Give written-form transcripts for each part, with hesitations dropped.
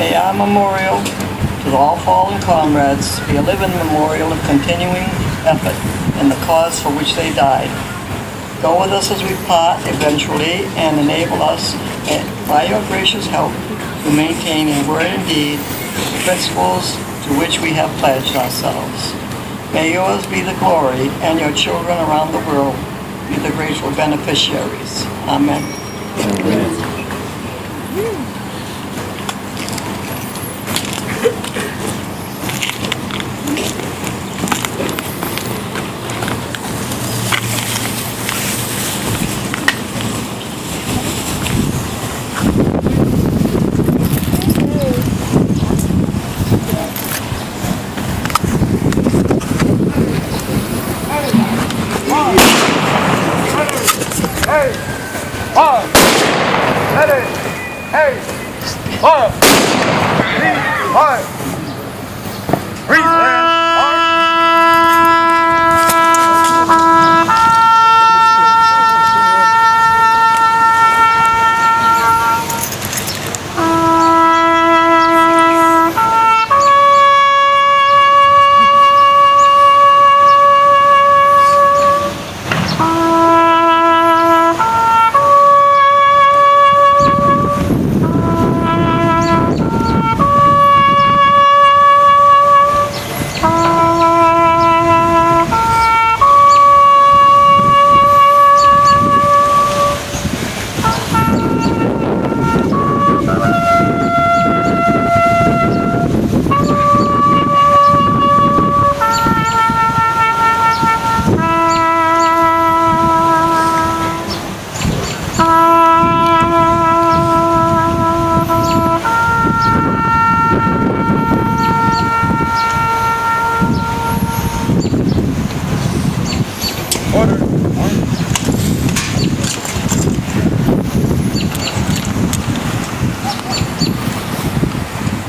May our memorial to all fallen comrades be a living memorial of continuing effort in the cause for which they died. Go with us as we part eventually and enable us, by your gracious help, to maintain in word and deed the principles to which we have pledged ourselves. May yours be the glory and your children around the world be the grateful beneficiaries. Amen. Amen.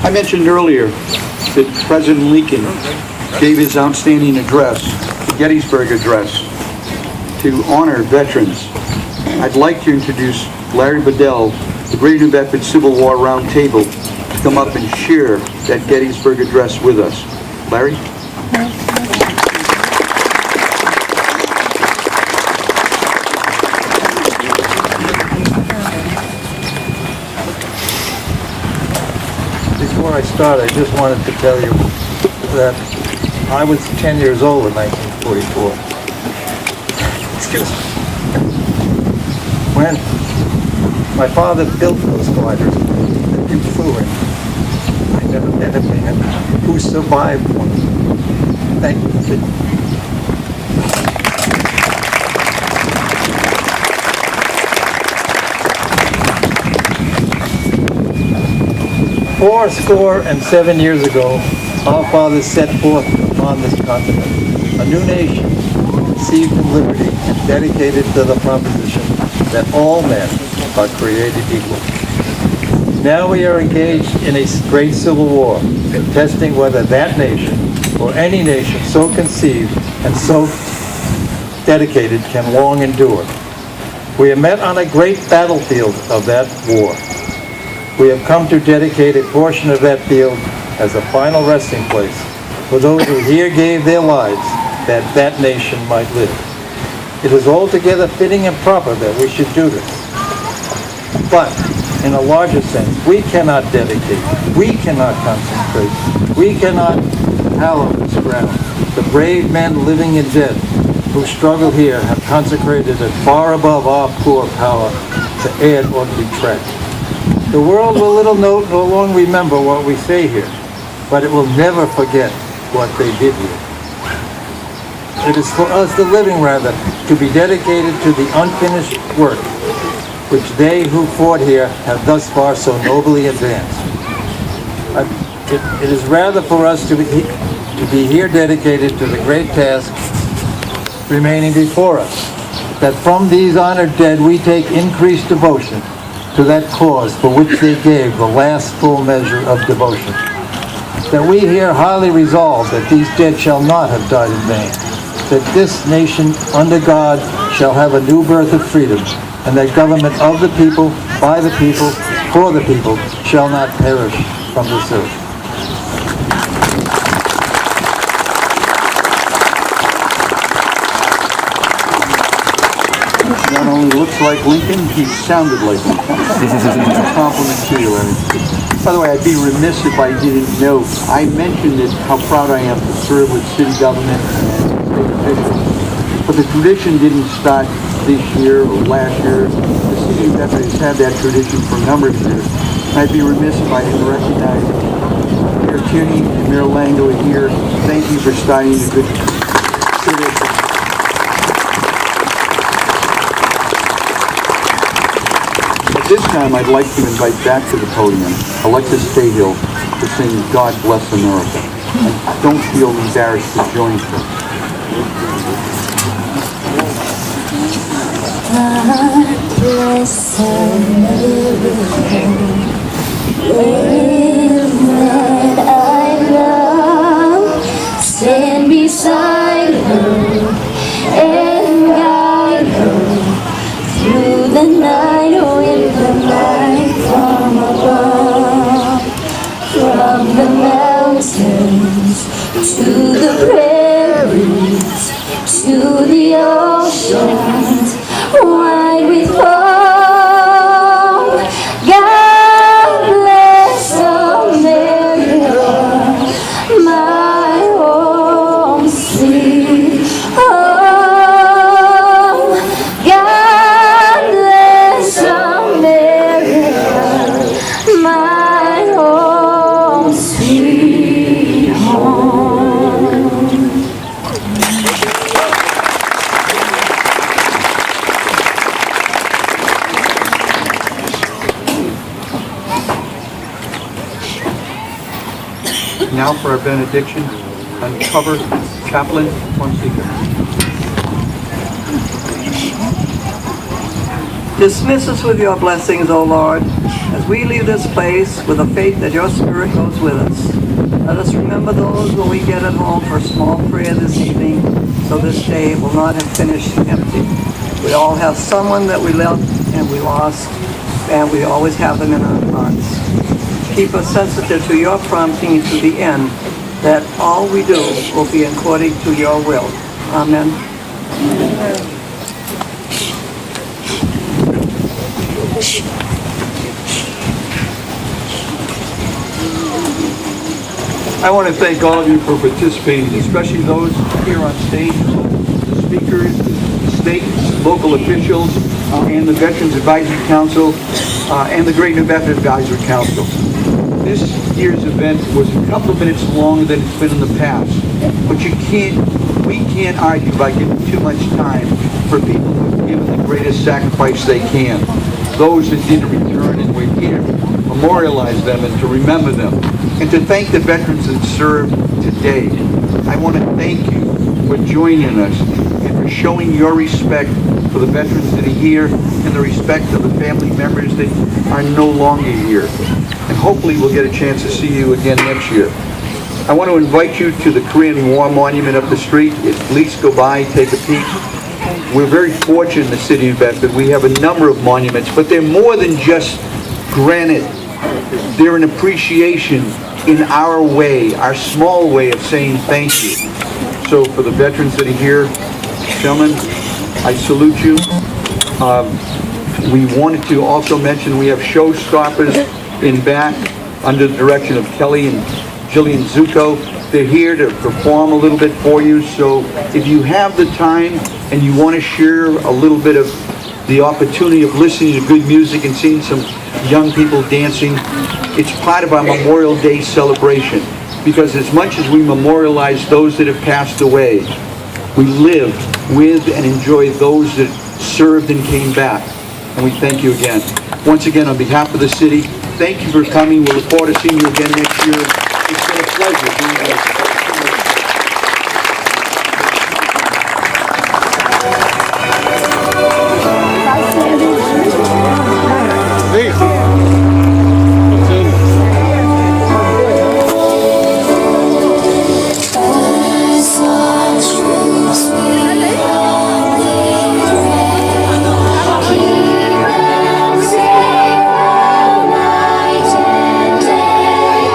I mentioned earlier that President Lincoln gave his outstanding address, the Gettysburg Address, to honor veterans. I'd like to introduce Larry Bedell, the Greater New Bedford Civil War Round Table, to come up and share that Gettysburg Address with us. Larry? Before I start, I just wanted to tell you that I was 10 years old in 1944. Excuse me. When my father built those gliders that you flew in, I never met a man who survived one. Thank you. Fourscore and 7 years ago, our fathers set forth upon this continent a new nation, conceived in liberty and dedicated to the proposition that all men are created equal. Now we are engaged in a great civil war, testing whether that nation, or any nation so conceived and so dedicated, can long endure. We are met on a great battlefield of that war. We have come to dedicate a portion of that field as a final resting place for those who here gave their lives that that nation might live. It is altogether fitting and proper that we should do this. But, in a larger sense, we cannot dedicate, we cannot consecrate, we cannot hallow this ground. The brave men living and dead who struggle here have consecrated it far above our poor power to add or detract. The world will little note nor long remember what we say here, but it will never forget what they did here. It is for us, the living rather, to be dedicated to the unfinished work which they who fought here have thus far so nobly advanced. It is rather for us to be here dedicated to the great task remaining before us, that from these honored dead we take increased devotion to that cause for which they gave the last full measure of devotion. That we here highly resolve that these dead shall not have died in vain, that this nation under God shall have a new birth of freedom, and that government of the people, by the people, for the people, shall not perish, from this earth. Not only looks like Lincoln, he sounded like Lincoln. A compliment to you, Larry. By the way, I'd be remiss if I didn't note, I mentioned it, how proud I am to serve with city government and state officials. But the tradition didn't start this year or last year. The city of Bedford has had that tradition for a number of years. And I'd be remiss if I didn't recognize Mayor Tierney and Mayor Lango here. Thank you for starting a good tradition. At this time, I'd like to invite back to the podium Alexis Cahill to sing God Bless America. And don't feel embarrassed to join her. God bless America, land that I love, stand beside her and guide her through the night, with the light from above, from the mountains to the prairies, to the oceans, wide with foam. God bless America, my home sweet home. God bless America, my home sweet home. Now for our benediction, uncover Chaplain Fonseca. Dismiss us with your blessings, O Lord, as we leave this place with the faith that your Spirit goes with us. Let us remember those when we get at home for a small prayer this evening, so this day will not have finished empty. We all have someone that we loved and we lost, and we always have them in our hearts. Keep us sensitive to your prompting to the end, that all we do will be according to your will. Amen. I want to thank all of you for participating, especially those here on stage, the speakers, the state, local officials, and the Veterans Advisory Council, and the Great New Bedford Advisory Council. This year's event was a couple of minutes longer than it's been in the past, but we can't argue by giving too much time for people who've given the greatest sacrifice they can. Those that didn't return, and we're here to memorialize them and to remember them, and to thank the veterans that served today. I want to thank you for joining us and for showing your respect for the veterans that are here and the respect of the family members that are no longer here. And hopefully we'll get a chance to see you again next year. I want to invite you to the Korean War Monument up the street. At least go by, take a peek. We're very fortunate in the city of Bedford. We have a number of monuments, but they're more than just granite. They're an appreciation in our way, our small way of saying thank you. So for the veterans that are here, gentlemen, I salute you. We wanted to also mention we have showstoppers in back under the direction of Kelly and Jillian Zuko. They're here to perform a little bit for you. So if you have the time and you want to share a little bit of the opportunity of listening to good music and seeing some young people dancing, it's part of our Memorial Day celebration. Because as much as we memorialize those that have passed away, we live with and enjoy those that served and came back. And we thank you again. Once again, on behalf of the city, thank you for coming. We'll look forward to seeing you again next year. It's been a pleasure being here. Keep them safe all night and day.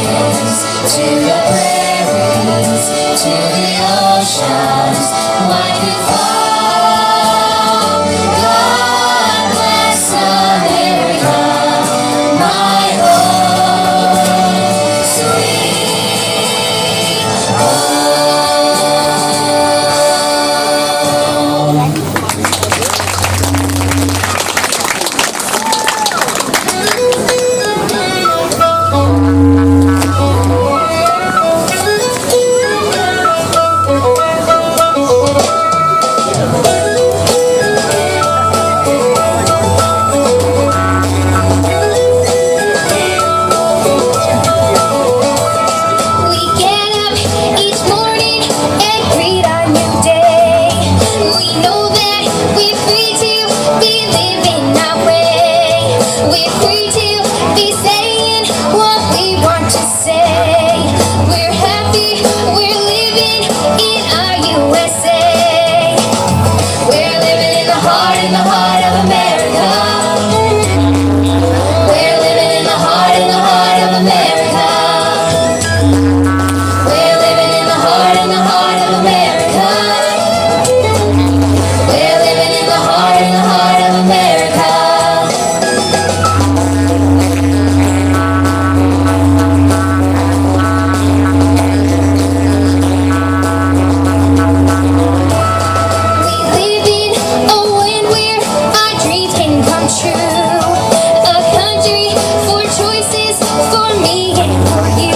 mountains, to the prairies, to the oceans, like the fall. God bless America, my home, sweet We get up each morning and greet our new day. We know that we're free to be living our way. We're free to be saying what we want to say. We're happy, we're living in our USA. We're living in the heart of America. We're living in the heart of America. We're living in the heart of America. We're living in the heart of America. We live in a land where our dreams can come true. A country for choices for me and for you.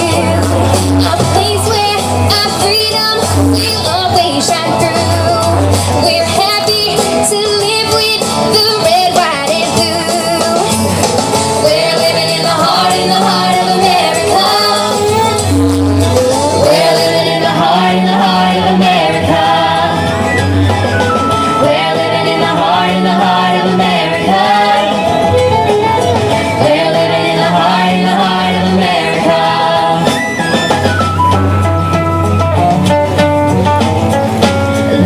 A place where our freedom will always shine through. We're happy to live with the red, white, and blue. We're living in the heart of America. We're living in the heart of America. We're living in the heart of America. We're living in the heart of America.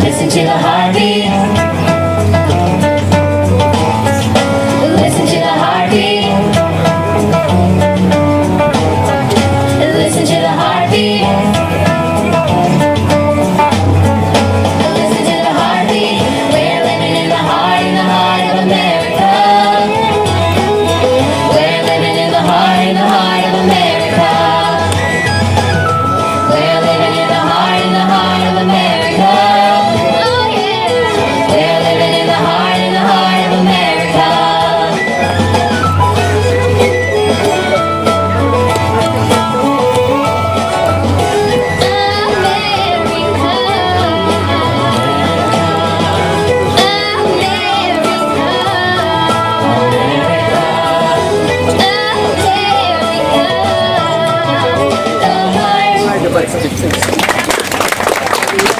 Listen to the heartbeat. Listen to the heartbeat. Listen to the heartbeat. Listen to the heartbeat. We're living in the heart of America. We're living in the heart of America. We're living in the heart of America. Oh yeah. We're living in the heart of America. America.